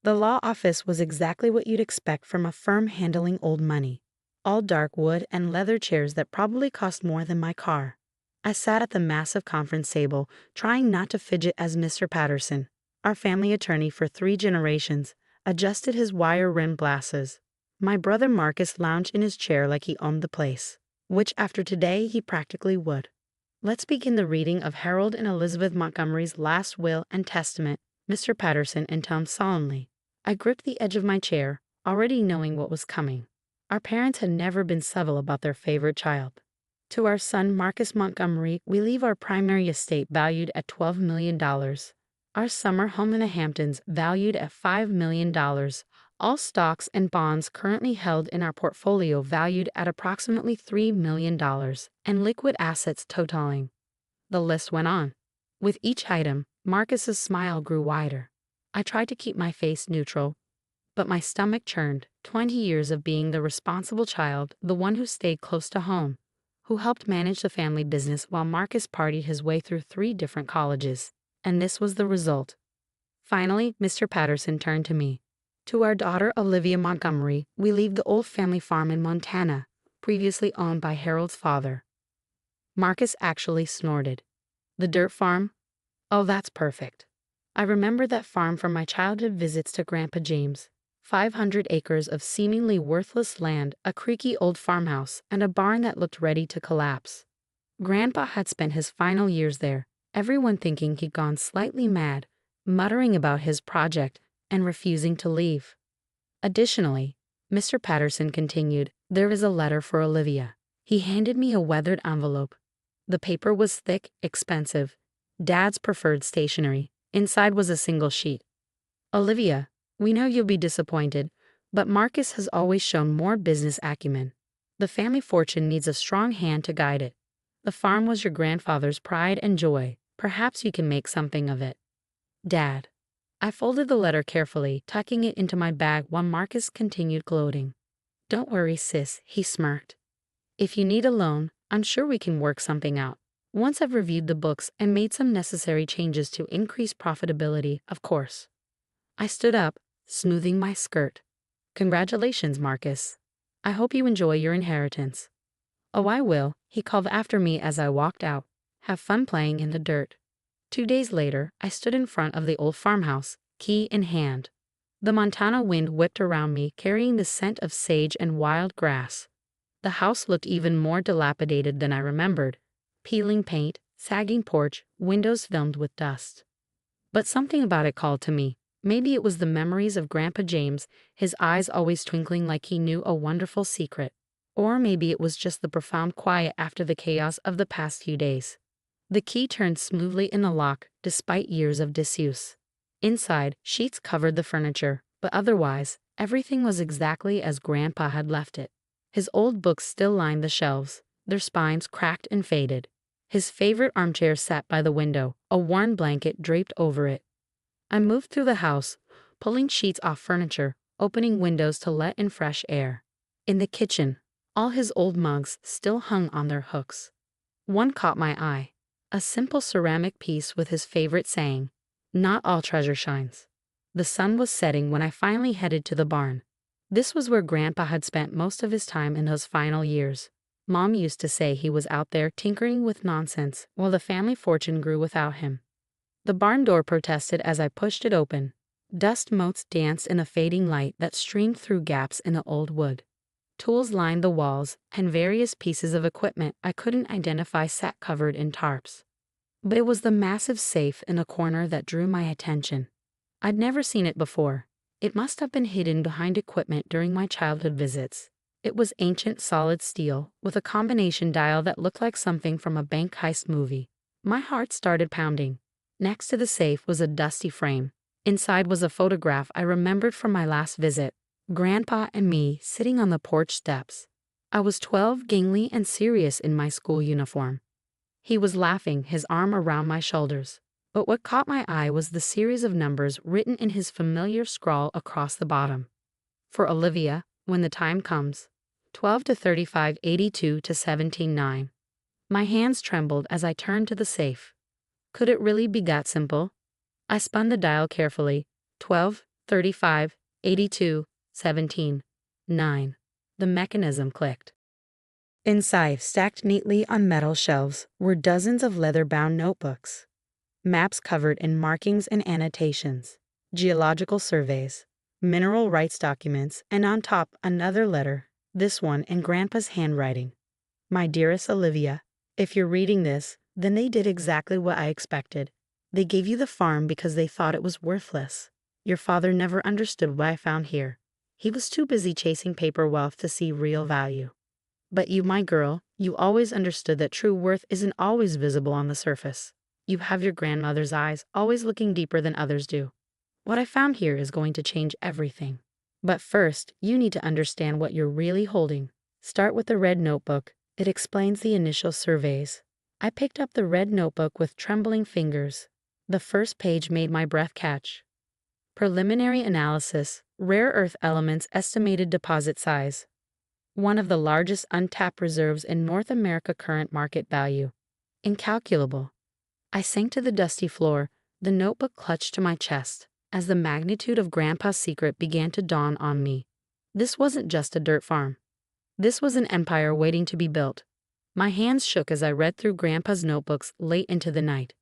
The law office was exactly what you'd expect from a firm handling old money. All dark wood and leather chairs that probably cost more than my car. I sat at the massive conference table, trying not to fidget as Mr. Patterson, our family attorney for 3 generations, adjusted his wire-rimmed glasses. My brother Marcus lounged in his chair like he owned the place, which after today he practically would. Let's begin the reading of Harold and Elizabeth Montgomery's last will and testament, Mr. Patterson intoned solemnly. I gripped the edge of my chair, already knowing what was coming. Our parents had never been civil about their favorite child. To our son Marcus Montgomery, we leave our primary estate valued at $12 million. Our summer home in the Hamptons valued at $5 million. All stocks and bonds currently held in our portfolio valued at approximately $3 million, and liquid assets totaling. The list went on. With each item, Marcus's smile grew wider. I tried to keep my face neutral, but my stomach churned. 20 years of being the responsible child, the one who stayed close to home, who helped manage the family business while Marcus partied his way through 3 different colleges. And this was the result. Finally, Mr. Patterson turned to me. To our daughter Olivia Montgomery, we leave the old family farm in Montana, previously owned by Harold's father. Marcus actually snorted. The dirt farm? Oh, that's perfect. I remember that farm from my childhood visits to Grandpa James. 500 acres of seemingly worthless land, a creaky old farmhouse, and a barn that looked ready to collapse. Grandpa had spent his final years there, everyone thinking he'd gone slightly mad, muttering about his project, and refusing to leave. Additionally, Mr. Patterson continued, there is a letter for Olivia. He handed me a weathered envelope. The paper was thick, expensive, Dad's preferred stationery. Inside was a single sheet. Olivia, we know you'll be disappointed, but Marcus has always shown more business acumen. The family fortune needs a strong hand to guide it. The farm was your grandfather's pride and joy. Perhaps you can make something of it. Dad. I folded the letter carefully, tucking it into my bag while Marcus continued gloating. Don't worry, sis, he smirked. If you need a loan, I'm sure we can work something out. Once I've reviewed the books and made some necessary changes to increase profitability, of course. I stood up, smoothing my skirt. Congratulations, Marcus. I hope you enjoy your inheritance. Oh, I will, he called after me as I walked out. Have fun playing in the dirt. 2 days later, I stood in front of the old farmhouse, key in hand. The Montana wind whipped around me, carrying the scent of sage and wild grass. The house looked even more dilapidated than I remembered. Peeling paint, sagging porch, windows filmed with dust. But something about it called to me. Maybe it was the memories of Grandpa James, his eyes always twinkling like he knew a wonderful secret. Or maybe it was just the profound quiet after the chaos of the past few days. The key turned smoothly in the lock, despite years of disuse. Inside, sheets covered the furniture, but otherwise, everything was exactly as Grandpa had left it. His old books still lined the shelves, their spines cracked and faded. His favorite armchair sat by the window, a worn blanket draped over it. I moved through the house, pulling sheets off furniture, opening windows to let in fresh air. In the kitchen, all his old mugs still hung on their hooks. One caught my eye, a simple ceramic piece with his favorite saying, "Not all treasure shines." The sun was setting when I finally headed to the barn. This was where Grandpa had spent most of his time in those final years. Mom used to say he was out there tinkering with nonsense while the family fortune grew without him. The barn door protested as I pushed it open. Dust motes danced in the fading light that streamed through gaps in the old wood. Tools lined the walls, and various pieces of equipment I couldn't identify sat covered in tarps. But it was the massive safe in a corner that drew my attention. I'd never seen it before. It must have been hidden behind equipment during my childhood visits. It was ancient solid steel, with a combination dial that looked like something from a bank heist movie. My heart started pounding. Next to the safe was a dusty frame. Inside was a photograph I remembered from my last visit. Grandpa and me sitting on the porch steps. I was 12, gangly and serious in my school uniform. He was laughing, his arm around my shoulders. But what caught my eye was the series of numbers written in his familiar scrawl across the bottom. For Olivia, when the time comes. 12 to 35, 82 to 17.9. My hands trembled as I turned to the safe. Could it really be that simple? I spun the dial carefully. 12, 35, 82, 17, 9. The mechanism clicked. Inside, stacked neatly on metal shelves, were dozens of leather-bound notebooks. Maps covered in markings and annotations, geological surveys, mineral rights documents, and on top another letter, this one in Grandpa's handwriting. My dearest Olivia, if you're reading this, then they did exactly what I expected. They gave you the farm because they thought it was worthless. Your father never understood what I found here. He was too busy chasing paper wealth to see real value. But you, my girl, you always understood that true worth isn't always visible on the surface. You have your grandmother's eyes, always looking deeper than others do. What I found here is going to change everything. But first, you need to understand what you're really holding. Start with the red notebook. It explains the initial surveys. I picked up the red notebook with trembling fingers. The first page made my breath catch. Preliminary analysis, rare earth elements estimated deposit size. One of the largest untapped reserves in North America, current market value. Incalculable. I sank to the dusty floor, the notebook clutched to my chest, as the magnitude of Grandpa's secret began to dawn on me. This wasn't just a dirt farm. This was an empire waiting to be built. My hands shook as I read through Grandpa's notebooks late into the night.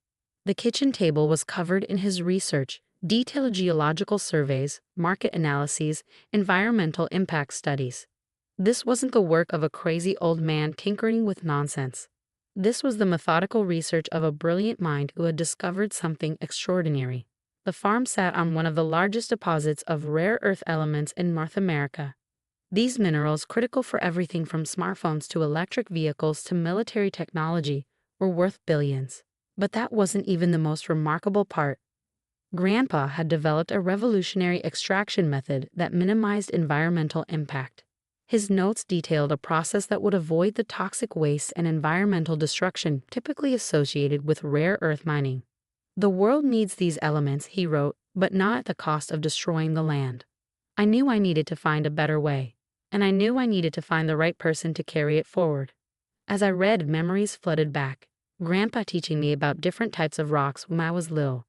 The kitchen table was covered in his research, detailed geological surveys, market analyses, environmental impact studies. This wasn't the work of a crazy old man tinkering with nonsense. This was the methodical research of a brilliant mind who had discovered something extraordinary. The farm sat on one of the largest deposits of rare earth elements in North America. These minerals, critical for everything from smartphones to electric vehicles to military technology, were worth billions. But that wasn't even the most remarkable part. Grandpa had developed a revolutionary extraction method that minimized environmental impact. His notes detailed a process that would avoid the toxic waste and environmental destruction typically associated with rare earth mining. The world needs these elements, he wrote, but not at the cost of destroying the land. I knew I needed to find a better way, and I knew I needed to find the right person to carry it forward. As I read, memories flooded back. Grandpa teaching me about different types of rocks when I was little,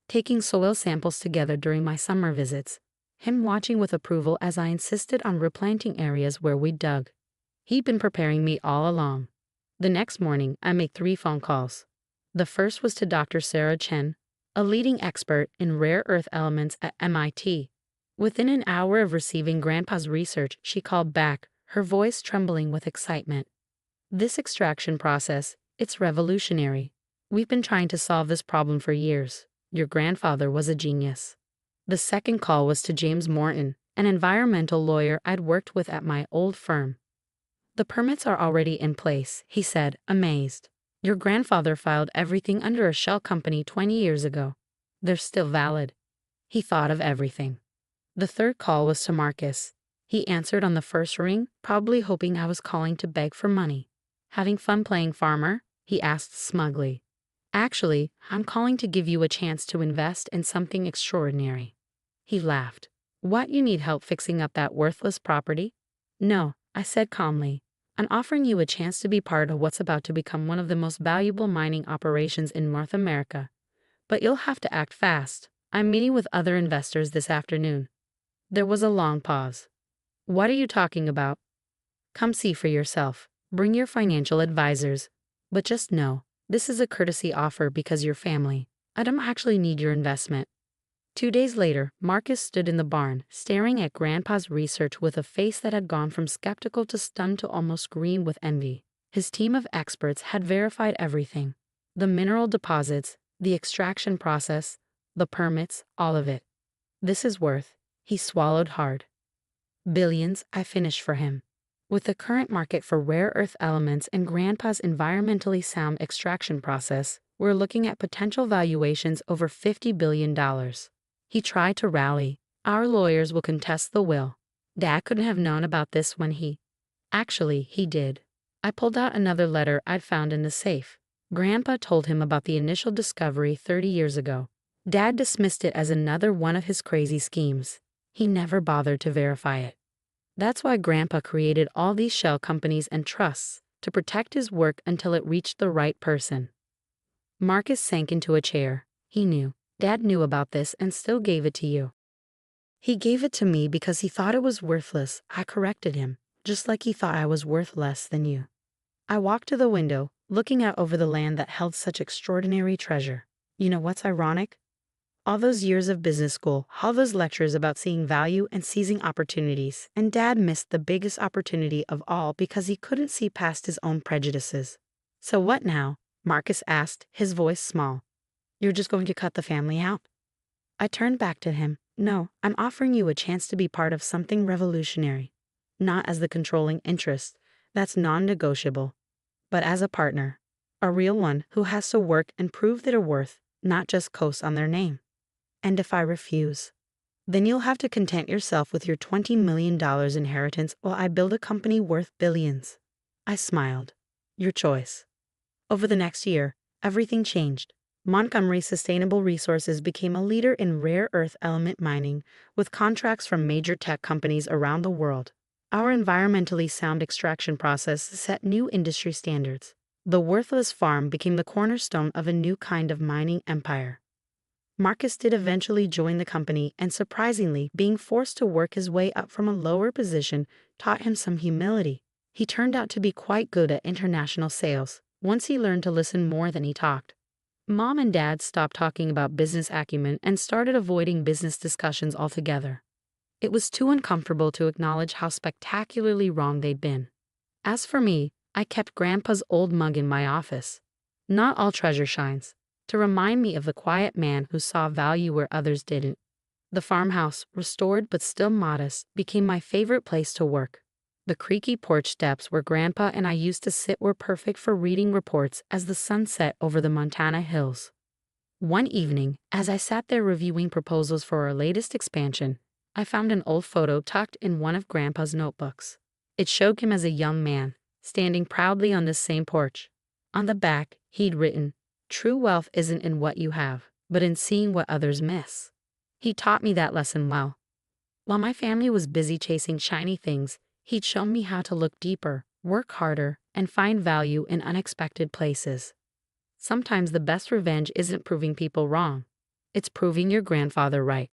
taking soil samples together during my summer visits, him watching with approval as I insisted on replanting areas where we'd dug. He'd been preparing me all along. The next morning, I made 3 phone calls. The first was to Dr. Sarah Chen, a leading expert in rare earth elements at MIT. Within an hour of receiving Grandpa's research, she called back, her voice trembling with excitement. This extraction process, it's revolutionary. We've been trying to solve this problem for years. Your grandfather was a genius. The second call was to James Morton, an environmental lawyer I'd worked with at my old firm. The permits are already in place, he said, amazed. Your grandfather filed everything under a shell company 20 years ago. They're still valid. He thought of everything. The third call was to Marcus. He answered on the first ring, probably hoping I was calling to beg for money. Having fun playing farmer? He asked smugly. Actually, I'm calling to give you a chance to invest in something extraordinary. He laughed. What, you need help fixing up that worthless property? No, I said calmly. I'm offering you a chance to be part of what's about to become one of the most valuable mining operations in North America. But you'll have to act fast. I'm meeting with other investors this afternoon. There was a long pause. What are you talking about? Come see for yourself. Bring your financial advisors. But just know, this is a courtesy offer because you're family. I don't actually need your investment. 2 days later, Marcus stood in the barn, staring at Grandpa's research with a face that had gone from skeptical to stunned to almost green with envy. His team of experts had verified everything. The mineral deposits, the extraction process, the permits, all of it. This is worth, he swallowed hard. Billions, I finished for him. With the current market for rare earth elements and Grandpa's environmentally sound extraction process, we're looking at potential valuations over $50 billion. He tried to rally. Our lawyers will contest the will. Dad couldn't have known about this when Actually, he did. I pulled out another letter I'd found in the safe. Grandpa told him about the initial discovery 30 years ago. Dad dismissed it as another one of his crazy schemes. He never bothered to verify it. That's why Grandpa created all these shell companies and trusts, to protect his work until it reached the right person. Marcus sank into a chair. He knew. Dad knew about this and still gave it to you. He gave it to me because he thought it was worthless. I corrected him, just like he thought I was worth less than you. I walked to the window, looking out over the land that held such extraordinary treasure. You know what's ironic? All those years of business school, all those lectures about seeing value and seizing opportunities, and Dad missed the biggest opportunity of all because he couldn't see past his own prejudices. So what now? Marcus asked, his voice small. You're just going to cut the family out? I turned back to him. No, I'm offering you a chance to be part of something revolutionary. Not as the controlling interest, that's non-negotiable, but as a partner. A real one who has to work and prove their worth, not just coast on their name. And if I refuse, then you'll have to content yourself with your $20 million inheritance while I build a company worth billions. I smiled. Your choice. Over the next year, everything changed. Montgomery Sustainable Resources became a leader in rare earth element mining, with contracts from major tech companies around the world. Our environmentally sound extraction process set new industry standards. The worthless farm became the cornerstone of a new kind of mining empire. Marcus did eventually join the company, and surprisingly, being forced to work his way up from a lower position taught him some humility. He turned out to be quite good at international sales, once he learned to listen more than he talked. Mom and Dad stopped talking about business acumen and started avoiding business discussions altogether. It was too uncomfortable to acknowledge how spectacularly wrong they'd been. As for me, I kept Grandpa's old mug in my office. Not all treasure shines, to remind me of the quiet man who saw value where others didn't. The farmhouse, restored but still modest, became my favorite place to work. The creaky porch steps where Grandpa and I used to sit were perfect for reading reports as the sun set over the Montana hills. One evening, as I sat there reviewing proposals for our latest expansion, I found an old photo tucked in one of Grandpa's notebooks. It showed him as a young man, standing proudly on this same porch. On the back, he'd written, "True wealth isn't in what you have, but in seeing what others miss." He taught me that lesson well. While my family was busy chasing shiny things, he'd shown me how to look deeper, work harder, and find value in unexpected places. Sometimes the best revenge isn't proving people wrong. It's proving your grandfather right.